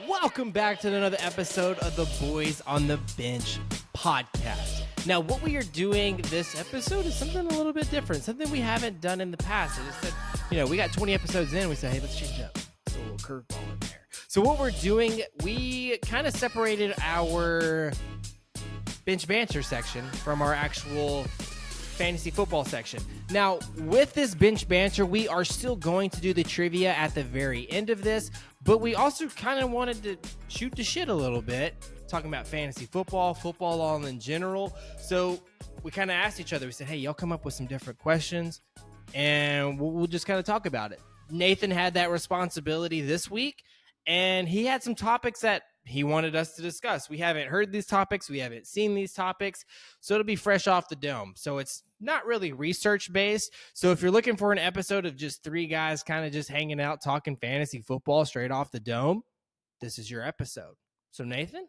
Welcome back to another episode of the Boys on the Bench podcast. Now, what we are doing this episode is something a little bit different, something we haven't done in the past. I just said, we got 20 episodes in. We said, hey, let's change up. It's a little curveball in there. So what we're doing, we kind of separated our bench banter section from our actual fantasy football section. Now, with this bench banter, we are still going to do the trivia at the very end of this, but we also kind of wanted to shoot the shit a little bit, talking about fantasy football all in general. So we kind of asked each other, we said, hey, y'all come up with some different questions, and we'll just kind of talk about it. Nathan had that responsibility this week, and he had some topics that he wanted us to discuss. We haven't heard these topics. We haven't seen these topics. So it'll be fresh off the dome. So it's not really research based. So if you're looking for an episode of just three guys kind of just hanging out, talking fantasy football straight off the dome, this is your episode. So Nathan,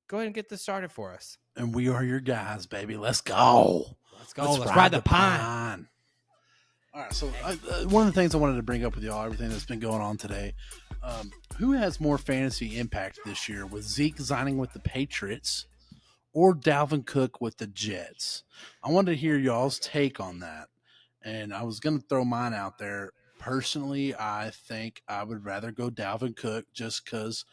go ahead and get this started for us. And we are your guys, baby. Let's go. Let's go. Let's ride the pine. All right. So one of the things I wanted to bring up with y'all, everything that's been going on today, who has more fantasy impact this year, with Zeke signing with the Patriots or Dalvin Cook with the Jets? I wanted to hear y'all's take on that. And I was going to throw mine out there. Personally, I think I would rather go Dalvin Cook just because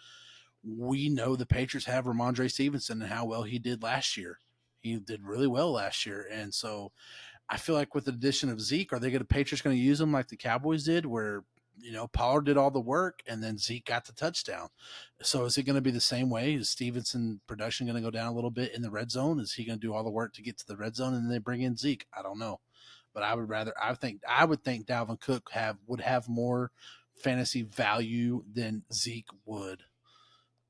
we know the Patriots have Ramondre Stevenson and how well he did last year. He did really well last year. And so I feel like with the addition of Zeke, are they Patriots going to use him like the Cowboys did, where Pollard did all the work and then Zeke got the touchdown? So is it going to be the same way? Is Stevenson production going to go down a little bit in the red zone? Is he going to do all the work to get to the red zone and then they bring in Zeke? I don't know, but I would think Dalvin Cook would have more fantasy value than Zeke would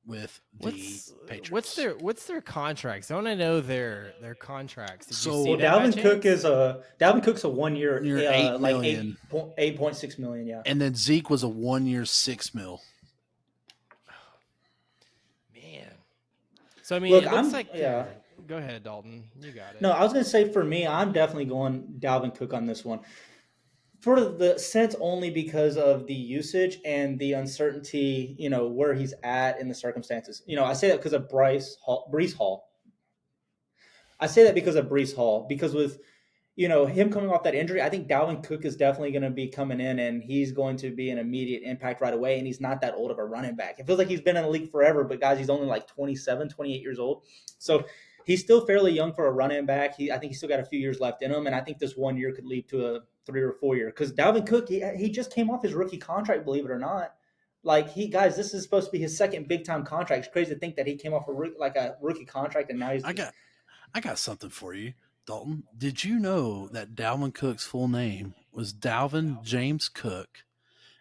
with the Patriots. What's their contracts? I want to know their contracts. Did you see Dalvin Cook's a 1 year, $8 million. 8.6 million, yeah. And then Zeke was a 1 year $6 million. Man. So I mean, look, it looks like go ahead, Dalton. You got it. No, I was going to say, for me, I'm definitely going Dalvin Cook on this one. For the sense only because of the usage and the uncertainty, where he's at in the circumstances. I say that because of Breece Hall. I say that because of Breece Hall, because with, him coming off that injury, I think Dalvin Cook is definitely going to be coming in and he's going to be an immediate impact right away. And he's not that old of a running back. It feels like he's been in the league forever, but guys, he's only like 27, 28 years old. So he's still fairly young for a running back. I think he's still got a few years left in him. And I think this 1 year could lead to a 3 or 4 year, because Dalvin Cook, he just came off his rookie contract, believe it or not. Like, this is supposed to be his second big time contract. It's crazy to think that he came off a rookie contract and now he's. I got something for you, Dalton. Did you know that Dalvin Cook's full name was Dalvin James Cook,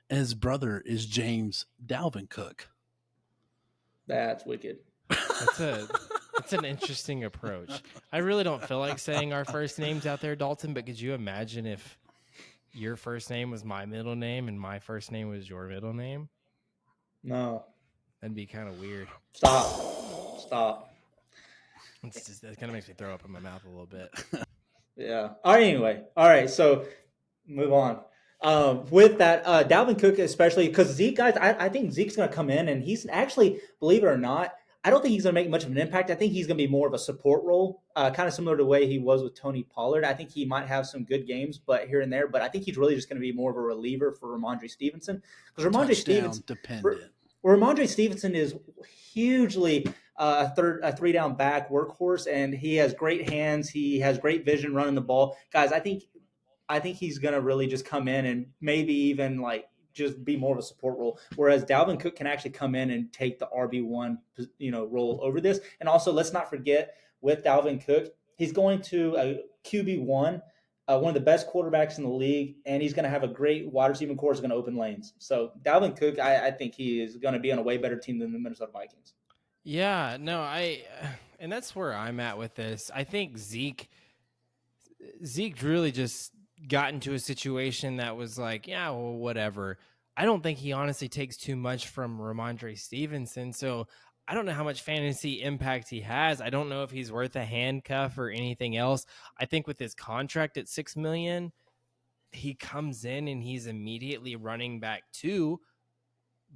and his brother is James Dalvin Cook? That's wicked. That's an interesting approach. I really don't feel like saying our first names out there, Dalton, but could you imagine if your first name was my middle name and my first name was your middle name? No. That'd be kind of weird. Stop. That kind of makes me throw up in my mouth a little bit. Yeah. All right, anyway. All right, so move on. With that, Dalvin Cook especially, because Zeke, guys, I think Zeke's going to come in, and he's actually, believe it or not, I don't think he's going to make much of an impact. I think he's going to be more of a support role, kind of similar to the way he was with Tony Pollard. I think he might have some good games, but here and there. But I think he's really just going to be more of a reliever for Ramondre Stevenson, because Ramondre Stevenson is hugely a three down back workhorse, and he has great hands. He has great vision running the ball, guys. I think he's going to really just come in and maybe even just be more of a support role, whereas Dalvin Cook can actually come in and take the RB1, role over this. And also, let's not forget, with Dalvin Cook, he's going to a QB1, one of the best quarterbacks in the league, and he's going to have a great wide receiving core. Is going to open lanes. So Dalvin Cook, I think he is going to be on a way better team than the Minnesota Vikings. Yeah, no, and that's where I'm at with this. I think Zeke really just got into a situation that was like, yeah, well, whatever. I don't think he honestly takes too much from Ramondre Stevenson, so I don't know how much fantasy impact he has. I don't know if he's worth a handcuff or anything else. I think with his contract at $6 million, he comes in and he's immediately running back 2,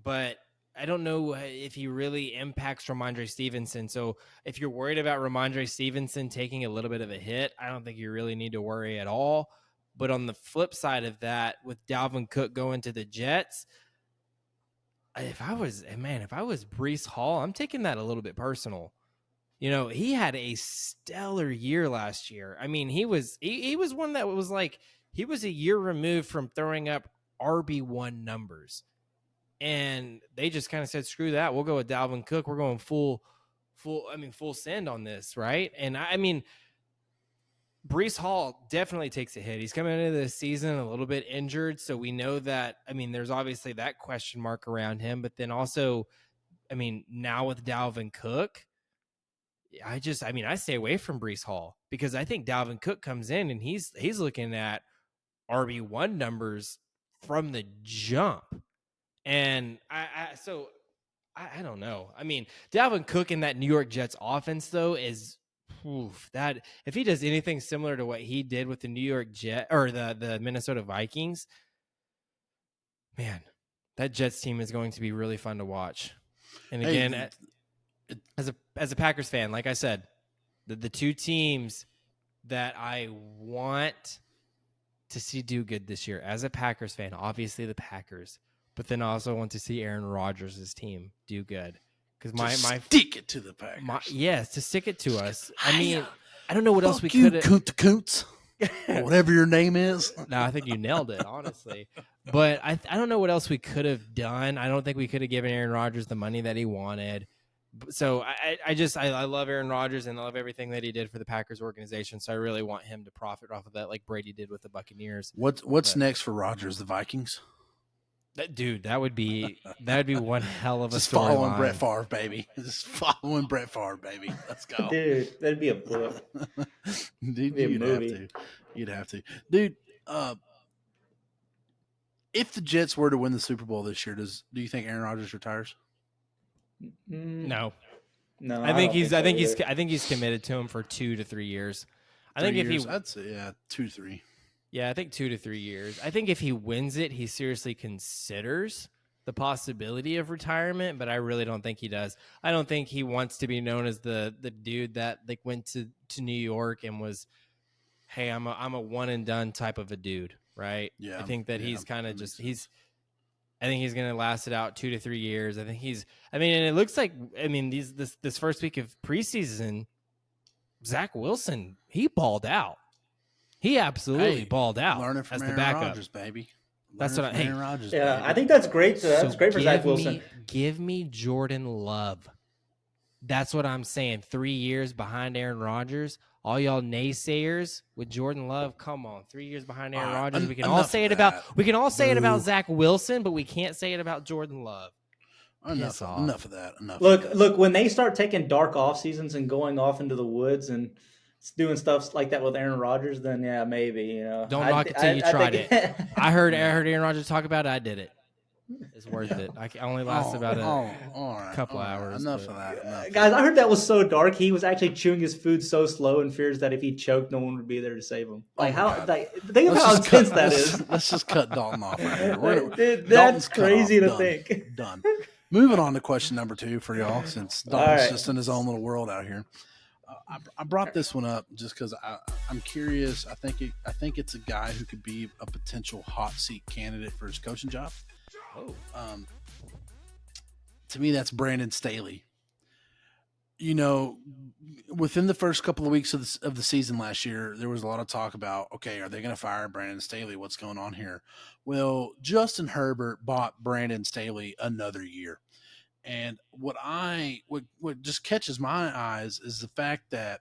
but I don't know if he really impacts Ramondre Stevenson. So if you're worried about Ramondre Stevenson taking a little bit of a hit, I don't think you really need to worry at all. But on the flip side of that, with Dalvin Cook going to the Jets, if I was Breece Hall, I'm taking that a little bit personal. He had a stellar year last year. I mean, he was one that was like, he was a year removed from throwing up RB1 numbers. And they just kind of said, screw that. We'll go with Dalvin Cook. We're going full send on this, right? And I mean, Breece Hall definitely takes a hit. He's coming into this season a little bit injured. So we know that, I mean, there's obviously that question mark around him. But then also, I mean, now with Dalvin Cook, I stay away from Breece Hall because I think Dalvin Cook comes in and he's looking at RB1 numbers from the jump. And I don't know. I mean, Dalvin Cook in that New York Jets offense, though, is that if he does anything similar to what he did with the New York Jet or the Minnesota Vikings, man, that Jets team is going to be really fun to watch. And again, as a Packers fan, like I said, the two teams that I want to see do good this year as a Packers fan, obviously the Packers. But then I also want to see Aaron Rodgers' team do good because my stick it to the Packers. To stick it to us. I mean, I don't know what else we could have. Coots, whatever your name is. No, I think you nailed it, honestly. But I don't know what else we could have done. I don't think we could have given Aaron Rodgers the money that he wanted. So I love Aaron Rodgers and I love everything that he did for the Packers organization. So I really want him to profit off of that, like Brady did with the Buccaneers. What's next for Rodgers? The Vikings. That would be one hell of a Just storyline. following Brett Favre, baby. Just following Brett Favre, baby. Let's go, dude. That'd be a book. Dude, you'd have to, dude. If the Jets were to win the Super Bowl this year, do you think Aaron Rodgers retires? No. I think he's committed to him for 2 to 3 years. I'd say 2 to 3. Yeah, I think 2 to 3 years. I think if he wins it, he seriously considers the possibility of retirement, but I really don't think he does. I don't think he wants to be known as the dude that like went to New York and was, hey, I'm a one and done type of a dude, right? Yeah. I think that he's kind of just I think he's going to last it out 2 to 3 years. And it looks like this first week of preseason, Zach Wilson, he balled out. He absolutely balled out as the backup. Rodgers, baby. That's what Aaron Rodgers, yeah, baby. I think that's great. That's great for Zach Wilson. Give me Jordan Love. That's what I'm saying. 3 years behind Aaron Rodgers. All y'all naysayers with Jordan Love, come on. 3 years behind Aaron Rodgers. We can all say it about Zach Wilson, but we can't say it about Jordan Love. Enough of that. Look, when they start taking dark off seasons and going off into the woods and doing stuff like that with Aaron Rodgers, then yeah, maybe, Don't knock it till you tried it. I heard Aaron Rodgers talk about it. I did it. It's worth it. I only lasted about a couple hours. Enough of that. Guys, I heard that was so dark. He was actually chewing his food so slow and fears that if he choked, no one would be there to save him. Think of how intense that is. Let's just cut Dalton off right here. Dude, that's crazy to think. Done. Moving on to question number 2 for y'all, since Dalton's just in his own little world out here. I brought this one up just because I'm curious. I think it's a guy who could be a potential hot seat candidate for his coaching job. To me, that's Brandon Staley. Within the first couple of weeks of the season last year, there was a lot of talk about, okay, are they going to fire Brandon Staley? What's going on here? Well, Justin Herbert bought Brandon Staley another year. And what just catches my eyes is the fact that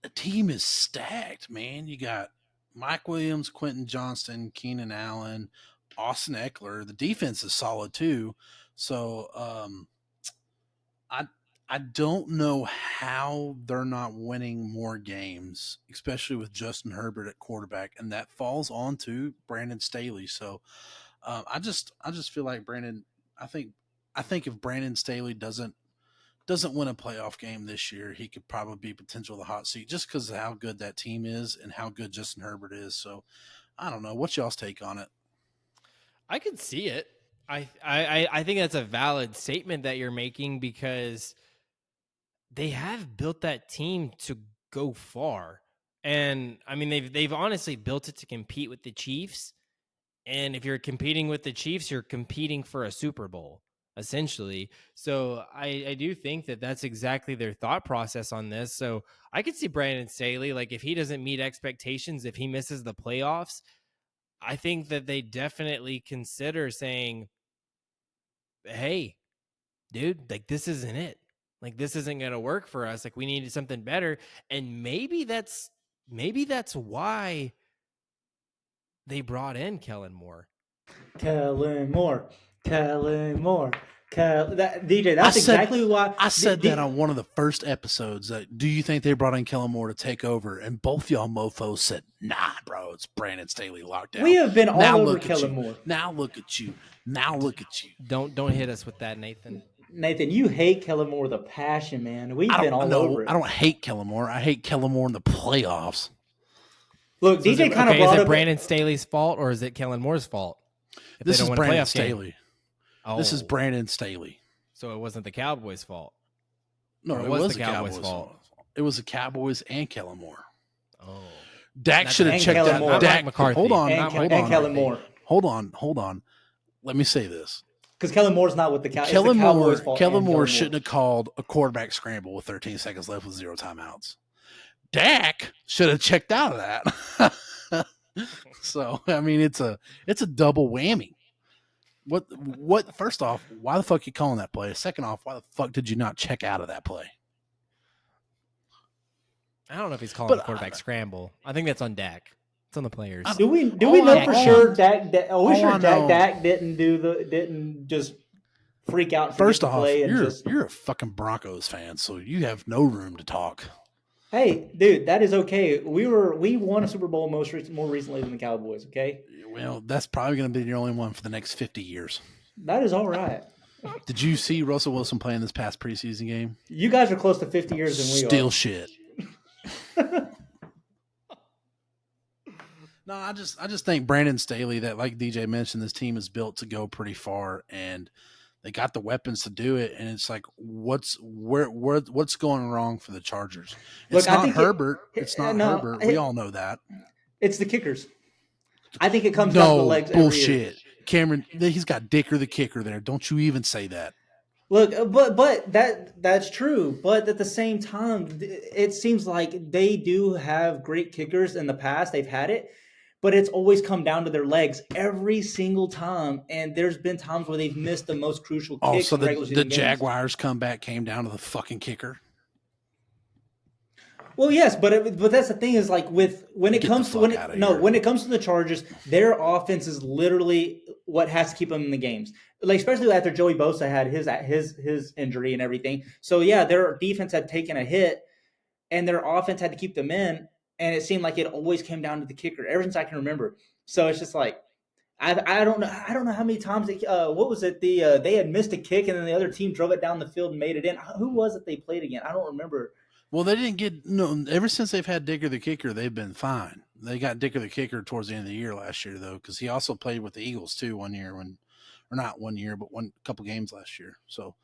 the team is stacked, man. You got Mike Williams, Quentin Johnston, Keenan Allen, Austin Eckler. The defense is solid too. So I don't know how they're not winning more games, especially with Justin Herbert at quarterback, and that falls onto Brandon Staley. So I just feel like Brandon. I think if Brandon Staley doesn't win a playoff game this year, he could probably be potential the hot seat just because of how good that team is and how good Justin Herbert is. So I don't know. What's y'all's take on it? I could see it. I think that's a valid statement that you're making because they have built that team to go far. And I mean they've honestly built it to compete with the Chiefs. And if you're competing with the Chiefs, you're competing for a Super Bowl, essentially. So I do think that that's exactly their thought process on this. So I could see Brandon Staley, like if he doesn't meet expectations, if he misses the playoffs, I think that they definitely consider saying, hey, dude, like this isn't it. Like this isn't going to work for us. Like we needed something better. And maybe that's why they brought in Kellen Moore. Kellen Moore. DJ, that's exactly why. I said that on one of the first episodes. Do you think they brought in Kellen Moore to take over? And both y'all mofos said, nah, bro, it's Brandon Staley locked down. We have been all over Kellen Moore. Now look at you. Don't hit us with that, Nathan. Nathan, you hate Kellen Moore with a passion, man. We've been all over it. I don't hate Kellen Moore. I hate Kellen Moore in the playoffs. Look, so DJ kind of brought up. Is it Brandon Staley's fault or is it Kellen Moore's fault? This is Brandon Staley. Oh. This is Brandon Staley. So it wasn't the Cowboys' fault. No, it was the Cowboys' fault. It was the Cowboys and Kellen Moore. Oh, Dak should have checked out. Dak McCarthy. Hold on, and Kellen Moore. Hold on. Let me say this. Because Kellen Moore's not with the Cowboys. Kellen Moore shouldn't have called a quarterback scramble with 13 seconds left with 0 timeouts. Dak should have checked out of that. So I mean, it's a double whammy. What? First off, why the fuck are you calling that play? Second off, why the fuck did you not check out of that play? I don't know if he's calling a quarterback scramble. I think that's on Dak. It's on the players. Do we know for sure Dak? Are we sure Dak didn't just freak out? First off, you're a fucking Broncos fan, so you have no room to talk. Hey, dude, that is okay. We won a Super Bowl more recently than the Cowboys. Okay. Well, that's probably going to be your only one for the next 50 years. That is all right. Did you see Russell Wilson playing this past preseason game? You guys are close to 50 years than we are. Still shit. No, I just think Brandon Staley, that like DJ mentioned, this team is built to go pretty far, and they got the weapons to do it. And it's like, what's going wrong for the Chargers? It's not Herbert. It's not Herbert. We all know that. It's the kickers. I think it comes down to the legs. Bullshit. Cameron, he's got Dicker the kicker there. Don't you even say that. Look, but that's true. But at the same time, it seems like they do have great kickers in the past. They've had it, but it's always come down to their legs every single time. And there's been times where they've missed the most crucial kicks. Oh, so the Jaguars comeback came down to the fucking kicker. Well, yes, but that's the thing is like when it comes to the Chargers, their offense is literally what has to keep them in the games. Like especially after Joey Bosa had his injury and everything. So yeah, their defense had taken a hit, and their offense had to keep them in. And it seemed like it always came down to the kicker ever since I can remember. So it's just like I don't know how many times what was it they had missed a kick and then the other team drove it down the field and made it in. Who was it they played again? I don't remember. Well, they didn't get ever since they've had Dicker the kicker, they've been fine. They got Dicker the kicker towards the end of the year last year though, because he also played with the Eagles too one year or not 1 year, but a couple games last year. So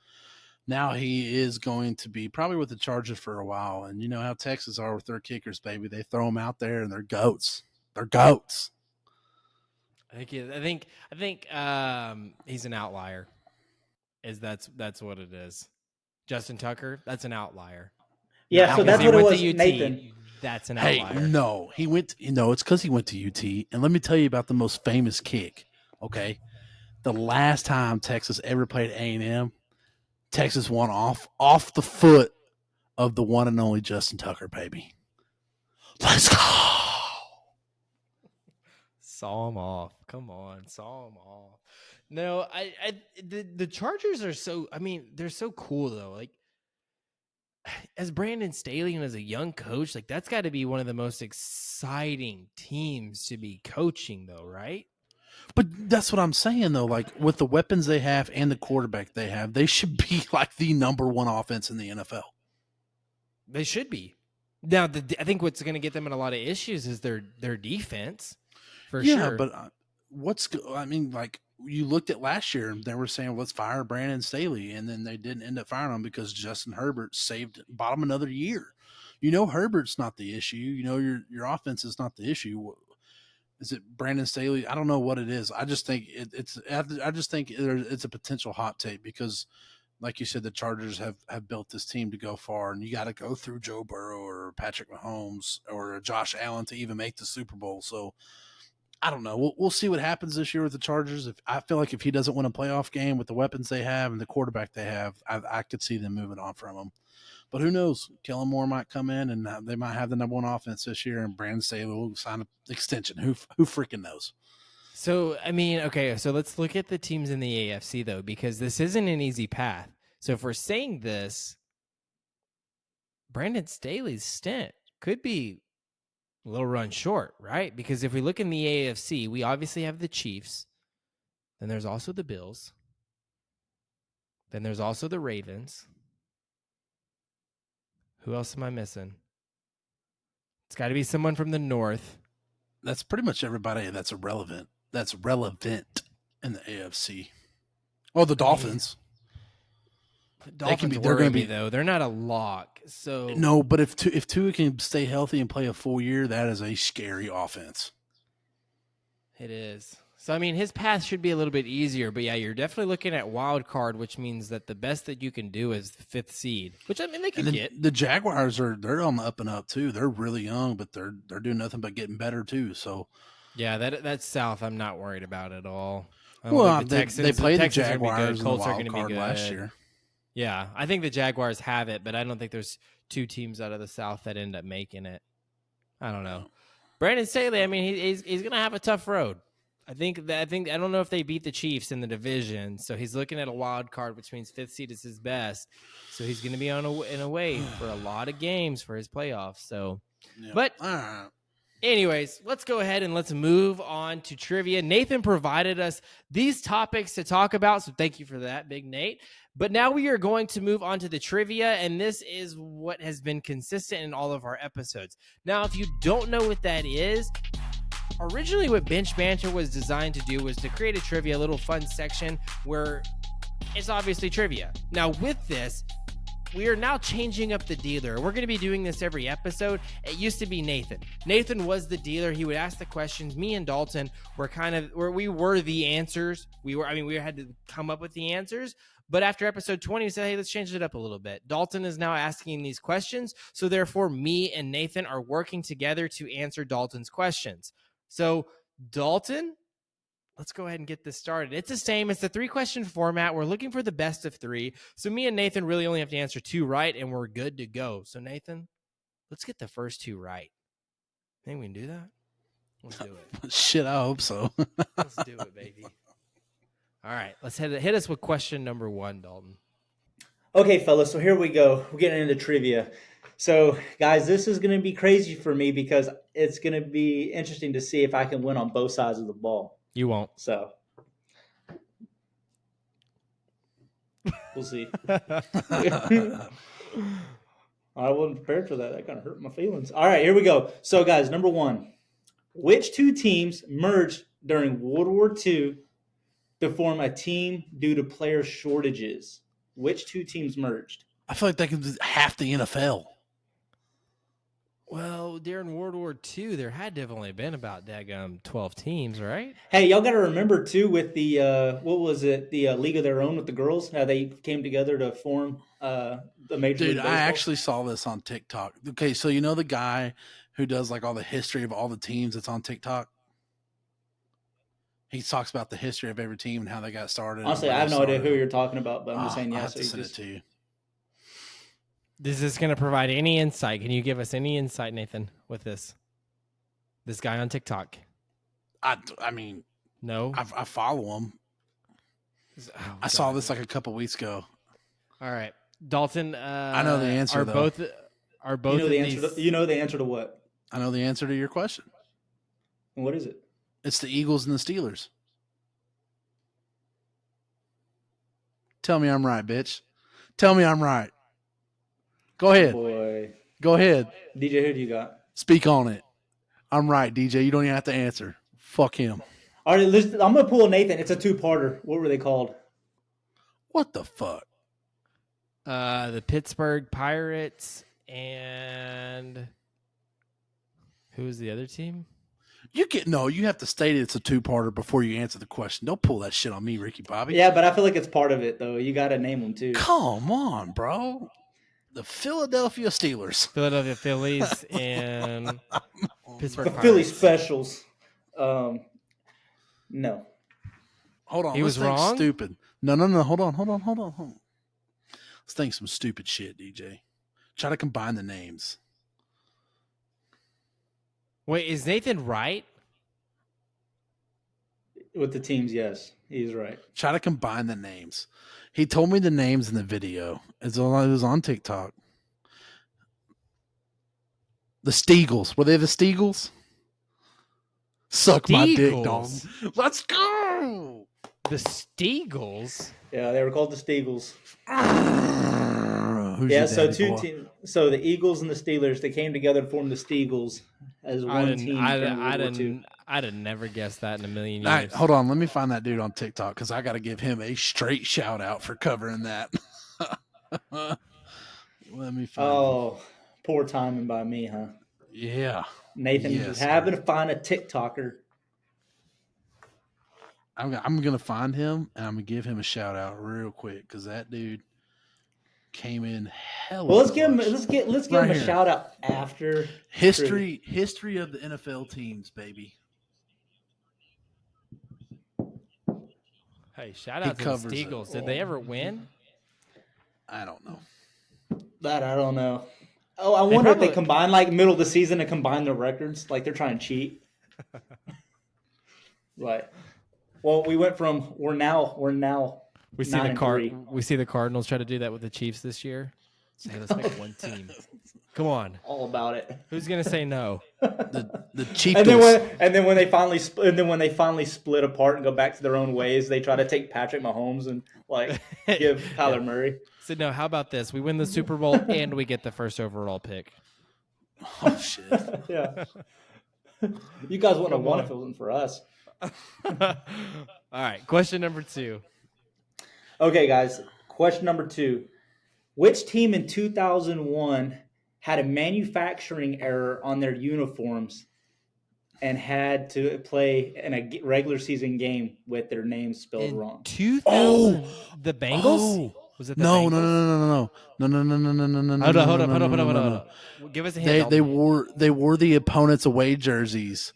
now he is going to be probably with the Chargers for a while. And you know how Texas are with their kickers, baby. They throw them out there and they're goats. They're goats. I think he's an outlier. That's what it is. Justin Tucker, that's an outlier. Yeah, so that's what it was, Nathan. That's an outlier. Hey, no, it's because he went to UT. And let me tell you about the most famous kick. Okay, the last time Texas ever played A&M, Texas won off the foot of the one and only Justin Tucker, baby. Let's go. Saw him off. Come on, saw him off. No, the Chargers are so. I mean, they're so cool though. Like as Brandon Staley and as a young coach, like that's got to be one of the most exciting teams to be coaching, though, right? But that's what I'm saying, though. Like with the weapons they have and the quarterback they have, they should be like the number one offense in the NFL. They should be. Now, I think what's going to get them in a lot of issues is their defense. For sure. Yeah, but you looked at last year and they were saying, let's fire Brandon Staley. And then they didn't end up firing him because Justin Herbert bought him another year. Herbert's not the issue. Your offense is not the issue. Is it Brandon Staley? I don't know what it is. I just think it's a potential hot take because, like you said, the Chargers have built this team to go far, and you got to go through Joe Burrow or Patrick Mahomes or Josh Allen to even make the Super Bowl. So I don't know. We'll see what happens this year with the Chargers. I feel like if he doesn't win a playoff game with the weapons they have and the quarterback they have, I could see them moving on from him. But who knows? Kellen Moore might come in and they might have the number one offense this year, and Brandon Staley will sign an extension. Who freaking knows? So, I mean, okay, so let's look at the teams in the AFC, though, because this isn't an easy path. So if we're saying this, Brandon Staley's stint could be a little run short, right? Because if we look in the AFC, we obviously have the Chiefs. Then there's also the Bills. Then there's also the Ravens. Who else am I missing? It's got to be someone from the North. That's pretty much everybody that's relevant. That's relevant in the AFC. Oh, the Dolphins. The Dolphins they're going to be though. They're not a lock. So no, but if Tua can stay healthy and play a full year, that is a scary offense. It is. So, I mean, his path should be a little bit easier. But, yeah, you're definitely looking at wild card, which means that the best that you can do is the 5th seed, which, I mean, they can get. The Jaguars, they're on the up and up, too. They're really young, but they're doing nothing but getting better, too. So, yeah, that's South I'm not worried about at all. Well, they played the Jaguars in the wild card last year. Yeah, I think the Jaguars have it, but I don't think there's 2 teams out of the South that end up making it. I don't know. Brandon Staley, I mean, he's going to have a tough road. I don't know if they beat the Chiefs in the division, so he's looking at a wild card, which means 5th seed is his best. So he's going to be in a way for a lot of games for his playoffs. So, but anyways, let's go ahead and let's move on to trivia. Nathan provided us these topics to talk about, so thank you for that, Big Nate. But now we are going to move on to the trivia, and this is what has been consistent in all of our episodes. Now, if you don't know what that is, originally what Bench Banter was designed to do was to create a trivia, a little fun section where it's obviously trivia. Now, with this, we are now changing up the dealer. We're going to be doing this every episode. It used to be Nathan. Nathan was the dealer. He would ask the questions. Me and Dalton were we were the answers. We had to come up with the answers. But after episode 20, we said, hey, let's change it up a little bit. Dalton is now asking these questions. So therefore, me and Nathan are working together to answer Dalton's questions. So Dalton, let's go ahead and get this started. It's the same. It's the 3-question format. We're looking for the best of 3. So me and Nathan really only have to answer 2 right, and we're good to go. So Nathan, let's get the first 2 right. Think we can do that? Let's do it. Shit, I hope so. Let's do it, baby. All right, let's hit us with question number 1, Dalton. Okay, fellas, so here we go. We're getting into trivia. So, guys, this is going to be crazy for me because it's going to be interesting to see if I can win on both sides of the ball. You won't. So, we'll see. I wasn't prepared for that. That kind of hurt my feelings. All right, here we go. So, guys, number 1. Which 2 teams merged during World War II to form a team due to player shortages? Which 2 teams merged? I feel like that could be half the NFL. Well, during World War II, there had to have only been about 12 teams, right? Hey, y'all got to remember, too, with the, the League of Their Own with the girls, how they came together to form the Major League Baseball? I actually saw this on TikTok. Okay, so you know the guy who does like all the history of all the teams that's on TikTok? He talks about the history of every team and how they got started. Honestly, I have no idea who you're talking about, but I'm just saying yes. I'll have to send it to you. Is this going to provide any insight? Can you give us any insight, Nathan, with this guy on TikTok? I mean, no. I follow him. I saw this like a couple weeks ago. All right, Dalton. I know the answer. Are both? You know the answer. You know the answer to what? I know the answer to your question. And what is it? It's the Eagles and the Steelers. Tell me I'm right, bitch. Tell me I'm right. Go ahead. Boy. Go ahead. DJ, who do you got? Speak on it. I'm right, DJ. You don't even have to answer. Fuck him. All right, I'm gonna pull a Nathan. It's a two-parter. What were they called? What the fuck? The Pittsburgh Pirates and who was the other team? You have to state it's a two-parter before you answer the question. Don't pull that shit on me, Ricky Bobby. Yeah, but I feel like it's part of it though. You got to name them too. Come on, bro. The Philadelphia Steelers. Philadelphia Phillies and Pittsburgh The Pirates. Philly Specials. No. Hold on. He let's was think wrong? Stupid. No. Hold on. Let's think some stupid shit, DJ. Try to combine the names. Wait, is Nathan right? With the teams, yes, he's right. Try to combine the names. He told me the names in the video. It was on TikTok. The Steagles. Were they the Steagles? Suck my dick, dog. Let's go. The Steagles? Yeah, they were called the Steagles. Who's Yeah, your so daddy, two boy? teams. So the Eagles and the Steelers, they came together to form the Steagles as one team. during World War II. I'd have never guessed that in a million years. All right, hold on. Let me find that dude on TikTok because I got to give him a straight shout out for covering that. Let me find him. Oh, poor timing by me, huh? Yeah. Nathan Yes, just happened sir. to find a TikToker. I'm going to find him and I'm going to give him a shout out real quick because that dude came in hella Well, let's give him. clutch. Let's give Right him a here. shout out after History of the NFL teams, baby. Hey, shout He out to the covers it. Steagles. Did they ever win? I don't know. that. I don't know. Oh, I wonder if they probably- combine like middle of the season and combine their records, like they're trying to cheat. Right. Well, we went from we're now We see the 9-3. We see the Cardinals try to do that with the Chiefs this year. Say, let's make one team. Come on, all about it. who's gonna say no? The Chiefs. And then when they finally split apart and go back to their own ways, they try to take Patrick Mahomes and like give Kyler Murray. So no, how about this? We win the Super Bowl and we get the first overall pick. Oh shit. Yeah. You guys wouldn't have won on. if it wasn't for us. All right, question number 2. Okay, guys. Question number 2. Which team in 2001 had a manufacturing error on their uniforms and had to play in a regular season game with their names spelled wrong? 2000. The Bengals? Was it the No. Bengals? Hold up. Give us a hint. They wore the opponent's away jerseys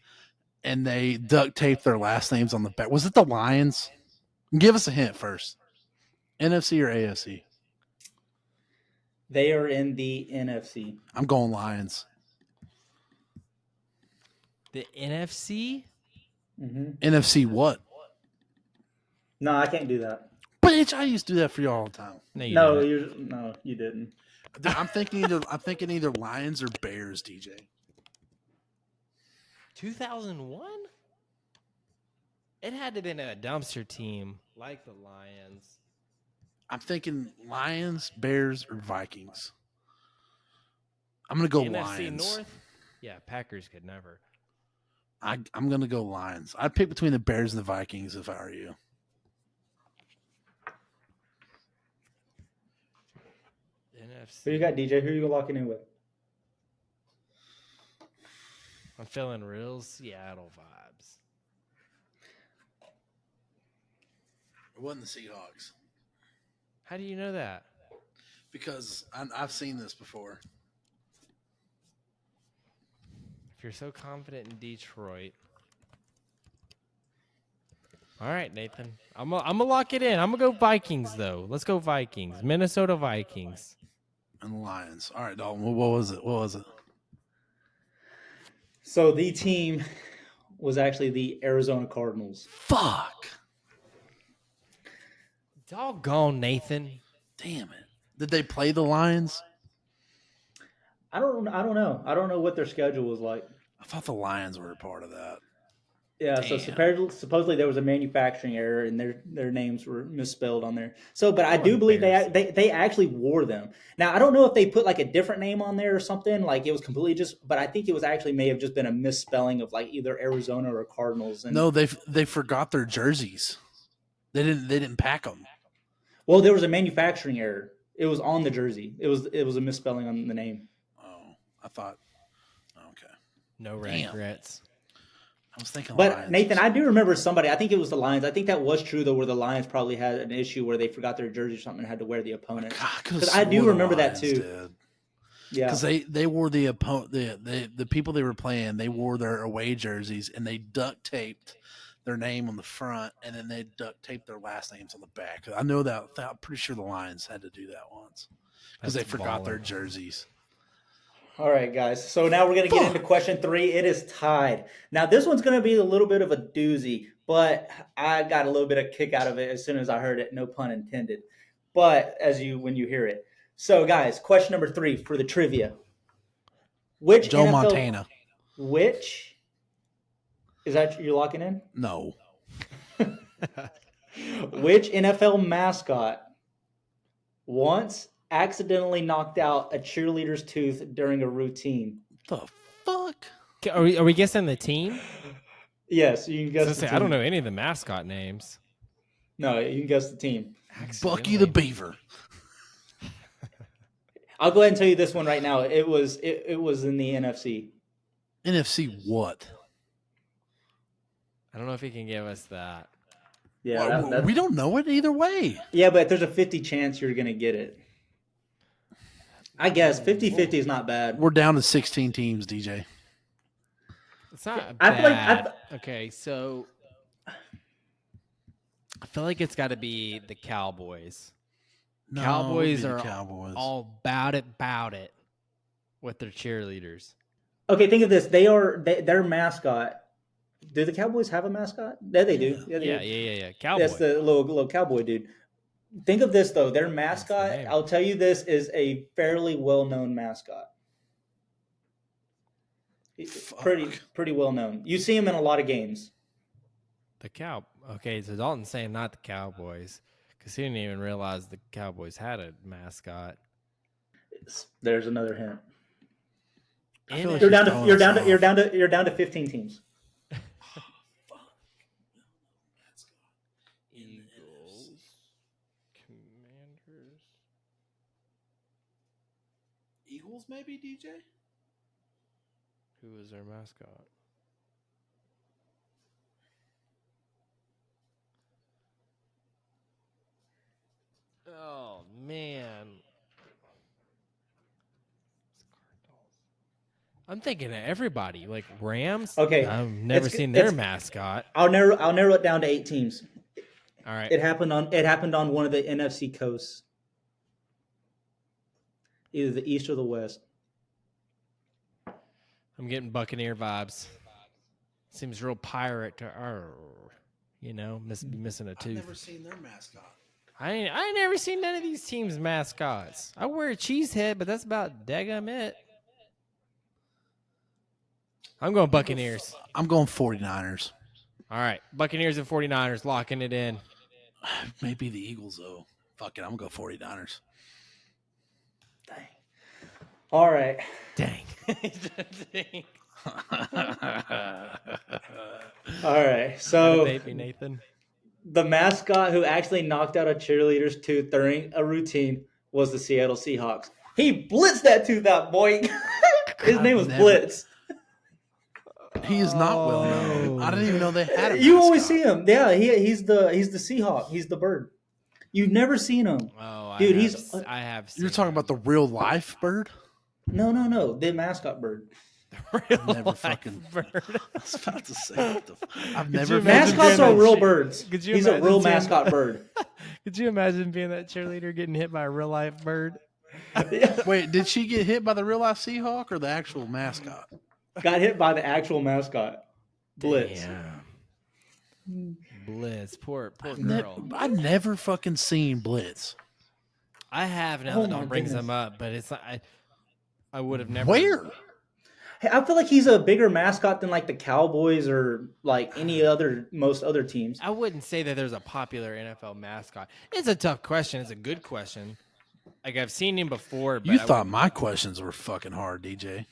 and they duct taped their last names on the back. Was it the Lions? Give us a hint first. NFC or AFC? They are in the NFC. I'm going Lions. The NFC? Mm-hmm. NFC what? No, I can't do that. Bitch, I used to do that for you all the time. You didn't. Dude, I'm thinking either Lions or Bears, DJ. 2001? It had to have been a dumpster team like the Lions. I'm thinking Lions, Bears, or Vikings. I'm gonna go NFC Lions. North? Yeah, Packers could never. I'm gonna go Lions. I'd pick between the Bears and the Vikings if I were you. NFC. Who you got, DJ? Who you locking in with? I'm feeling real Seattle vibes. It wasn't the Seahawks How do you know that? because I've seen this before. If you're so confident in Detroit. All right, Nathan. I'm gonna lock it in. I'm gonna go Vikings though. Let's go Vikings. Minnesota Vikings. And the Lions. All right, Dalton. What was it? So the team was actually the Arizona Cardinals. Fuck. Doggone, Nathan. Damn it. Did they play the Lions? I don't know. I don't know what their schedule was like. I thought the Lions were a part of that. Yeah, so Damn. supposedly there was a manufacturing error and their names were misspelled on there. So, but I How do believe embarrassing. they actually wore them. Now, I don't know if they put like a different name on there or something, like it was completely just, but I think it was actually may have just been a misspelling of like either Arizona or Cardinals. And No, they forgot their jerseys. They didn't pack them. well, there was a manufacturing error. It was on the jersey. It was a misspelling on the name. Oh, I thought. Okay, No damn. regrets. I was thinking But Lions. For Nathan, I some do reason. remember somebody. I think it was the Lions. I think that was true though, where the Lions probably had an issue where they forgot their jersey or something and had to wear the opponents. God, I could have Because I do swore the remember that Lions too. did. Yeah. Because they wore the opponent the people they were playing, they wore their away jerseys and they duct taped their name on the front and then they duct taped their last names on the back. I know that. I'm pretty sure the Lions had to do that once because they That's forgot their baller. jerseys. All right, guys. So now we're going to get into question 3. It is tied. Now, this one's going to be a little bit of a doozy, but I got a little bit of kick out of it as soon as I heard it. No pun intended. But when you hear it. So, guys, question number 3 for the trivia. Which Joe NFL Montana. Which is that you're locking in? No. Which NFL mascot once accidentally knocked out a cheerleader's tooth during a routine? The fuck? Are we guessing the team? Yes, you can guess So the say, team. I don't know any of the mascot names. No, you can guess the team. Bucky the Beaver. I'll go ahead and tell you this one right now. It was in the NFC. NFC what? I don't know if he can give us that. Yeah, Well, we don't know it either way. yeah, but there's a 50 chance you're gonna get it. I guess 50-50 is not bad. We're down to 16 teams, DJ. It's not I bad. feel like Okay, so I feel like it's got to be the Cowboys. No, Cowboys it'd be are the Cowboys. all about it with their cheerleaders. Okay, think of this. Their mascot. Do the Cowboys have a mascot? Yeah, they do. Yeah, they do. Yeah. Cowboy. That's the little cowboy dude. Think of this though. Their the mascot, name. I'll tell you this, is a fairly well-known mascot. Pretty well known. You see him in a lot of games. The cow. Okay, so Dalton's saying not the Cowboys because he didn't even realize the Cowboys had a mascot. There's another hint. I feel like You're throwing us off. you're down to 15 teams. Eagles, Commanders. Eagles, maybe, DJ? Who is their mascot? Oh man. I'm thinking of everybody, like Rams. Okay, I've never it's- seen their it's- mascot. I'll narrow it down to 8 teams. All right. It happened on one of the NFC coasts. Either the East or the West. I'm getting Buccaneer vibes. Seems real pirate to missing a I've tooth. never seen their mascot. I ain't never seen none of these teams' mascots. I wear a cheese head, but that's about daggum it. I'm going Buccaneers. I'm going 49ers. All right. Buccaneers and 49ers locking it in. Maybe the Eagles, though. Fuck it, I'm going to go 49ers. Dang. All right. Dang. Dang. All right. Had So a baby, Nathan. the mascot who actually knocked out a cheerleader's tooth during a routine was the Seattle Seahawks. He blitzed that tooth out, boy. His name was Blitz. He is not well known. I didn't even know they had a You mascot. always see him. Yeah, he's the Seahawk. He's the bird. You've never seen him. Oh, Dude, I have seen You're talking about the real life bird? No, the mascot bird. real never life fucking- bird. I was about to say, what the I've Could never you imagine Mascots being are that real shit? birds. Could you He's a imagine real seeing- mascot bird. Could you imagine being that cheerleader getting hit by a real life bird? Wait, did she get hit by the real life Seahawk or the actual mascot? Got hit by the actual mascot. Blitz. Damn. Blitz. Poor girl. I've never fucking seen Blitz. I have now Oh that my Don brings goodness. them up, but it's I would have never. Where? Hey, I feel like he's a bigger mascot than like the Cowboys or like most other teams. I wouldn't say that there's a popular NFL mascot. It's a tough question. It's a good question. Like I've seen him before, but You thought my questions were fucking hard, DJ.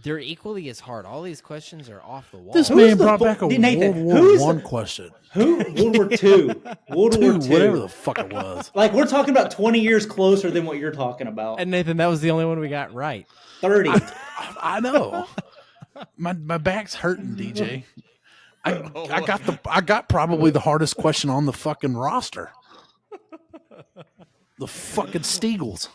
they're equally as hard. All these questions are off the wall. This Who's man the brought fu- back a Nathan, World who's War the- One question. Who? World War II. World War II. Whatever the fuck it was. Like we're talking about 20 years closer than what you're talking about. And Nathan, that was the only one we got right. 30. I know. My back's hurting, DJ. I got probably the hardest question on the fucking roster. The fucking Steagles.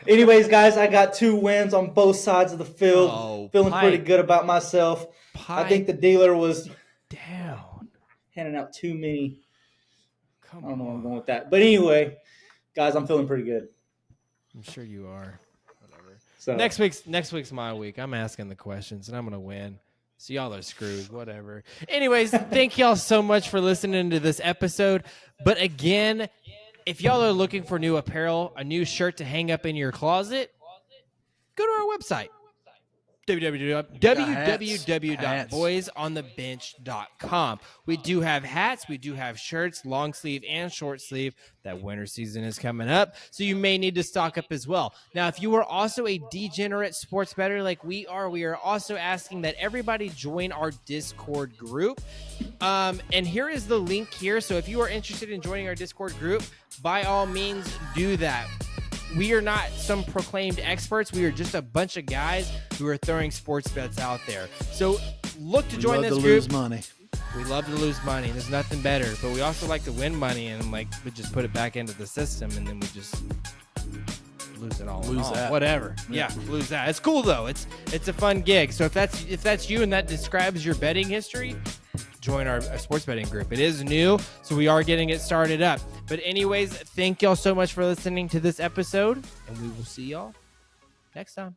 Anyways, guys, I got 2 wins on both sides of the field. Oh, Feeling Pike. pretty good about myself. I think the dealer was down. handing out too many. Come I don't know where I'm on. going with that. But anyway, guys, I'm feeling pretty good. I'm sure you are. Whatever. So Next week's my week. I'm asking the questions and I'm gonna win. So y'all are screwed. Whatever. Anyways, thank y'all so much for listening to this episode. But again, if y'all are looking for new apparel, a new shirt to hang up in your closet, go to our website. www.boysonthebench.com. We do have hats, we do have shirts, long sleeve and short sleeve. That winter season is coming up, so you may need to stock up as well. Now, if you are also a degenerate sports bettor like we are also asking that everybody join our Discord group. And here is the link here. So if you are interested in joining our Discord group, by all means do that. We are not some proclaimed experts. We are just a bunch of guys who are throwing sports bets out there. So look to join this group. Lose money. We love to lose money. There's nothing better. But we also like to win money and like we just put it back into the system and then we just lose it all. Lose that. Whatever. Yeah, lose that. It's cool though. It's a fun gig. So if that's you and that describes your betting history, join our sports betting group. It is new, so we are getting it started up. But anyways, thank y'all so much for listening to this episode, and we will see y'all next time.